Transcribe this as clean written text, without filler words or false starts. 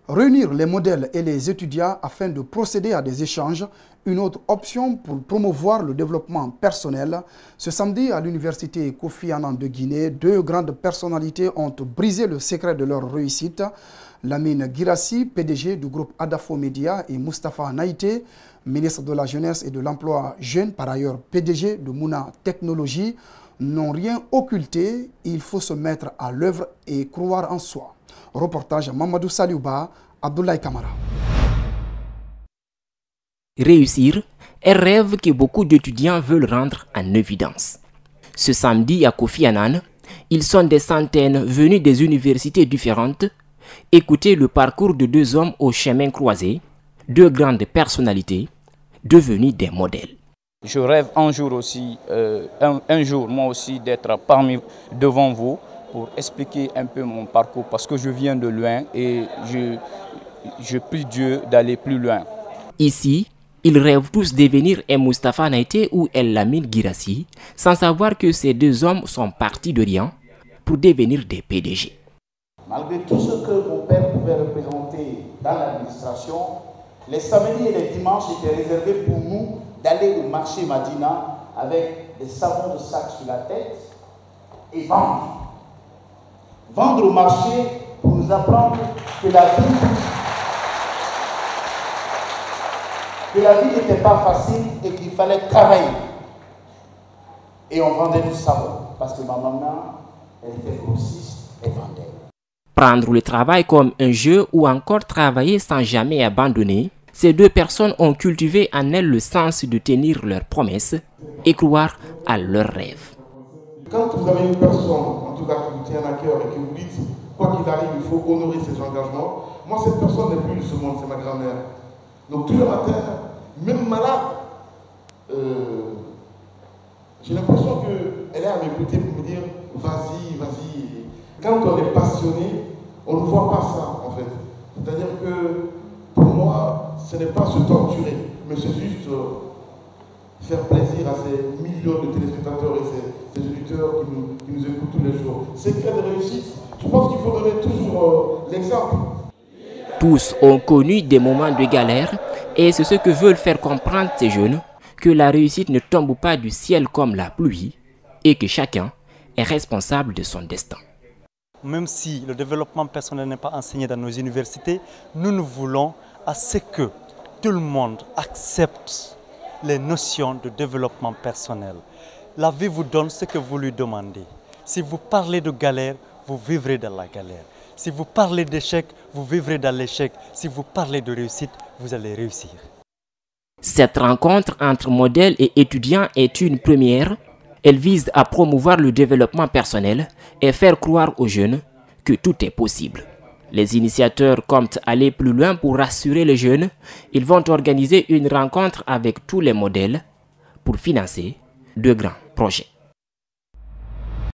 Réunir les modèles et les étudiants afin de procéder à des échanges, une autre option pour promouvoir le développement personnel. Ce samedi, à l'université Kofi Annan de Guinée, deux grandes personnalités ont brisé le secret de leur réussite. Lamine Guirassy, PDG du groupe Adafo Media, et Moustapha Naïté, ministre de la Jeunesse et de l'Emploi jeune, par ailleurs PDG de Mouna Technologies, n'ont rien occulté. Il faut se mettre à l'œuvre et croire en soi. Reportage Mamadou Saliouba, Abdoulaye Kamara. Réussir, un rêve que beaucoup d'étudiants veulent rendre en évidence. Ce samedi à Kofi Annan, ils sont des centaines venus des universités différentes écouter le parcours de deux hommes au chemin croisé, deux grandes personnalités devenues des modèles. Je rêve un jour aussi, un jour moi aussi d'être devant vous pour expliquer un peu mon parcours parce que je viens de loin et je prie Dieu d'aller plus loin. Ici, ils rêvent tous de devenir un Moustapha Naïté ou un Lamine Guirassy sans savoir que ces deux hommes sont partis de rien pour devenir des PDG. Malgré tout ce que mon père pouvait représenter dans l'administration, les samedis et les dimanches étaient réservés pour nous d'aller au marché Madina avec des savons de sac sur la tête et vendre. Vendre au marché pour nous apprendre que la vie n'était pas facile et qu'il fallait travailler. Et on vendait du savon parce que ma maman, elle était grossiste et vendait. Prendre le travail comme un jeu ou encore travailler sans jamais abandonner, ces deux personnes ont cultivé en elles le sens de tenir leurs promesses et croire à leurs rêves. Quand vous avez une personne, en tout cas qui vous tient à cœur et que vous dites, quoi qu'il arrive, il faut honorer ses engagements, moi cette personne n'est plus de ce monde, c'est ma grand-mère. Donc tous les matins, même malade, j'ai l'impression qu'elle est à mes côtés pour me dire, vas-y, vas-y. Quand on est passionné, on ne voit pas ça en fait. C'est-à-dire que pour moi, ce n'est pas se torturer, mais c'est juste faire plaisir à ces millions de téléspectateurs et ces auditeurs qui nous écoutent tous les jours. Secret de réussite, je pense qu'il faut donner toujours l'exemple. Tous ont connu des moments de galère et c'est ce que veulent faire comprendre ces jeunes, que la réussite ne tombe pas du ciel comme la pluie et que chacun est responsable de son destin. Même si le développement personnel n'est pas enseigné dans nos universités, nous voulons à ce que tout le monde accepte les notions de développement personnel. La vie vous donne ce que vous lui demandez. Si vous parlez de galère, vous vivrez dans la galère. Si vous parlez d'échec, vous vivrez dans l'échec. Si vous parlez de réussite, vous allez réussir. Cette rencontre entre modèles et étudiants est une première. Elle vise à promouvoir le développement personnel et faire croire aux jeunes que tout est possible. Les initiateurs comptent aller plus loin pour rassurer les jeunes. Ils vont organiser une rencontre avec tous les modèles pour financer de grands projets.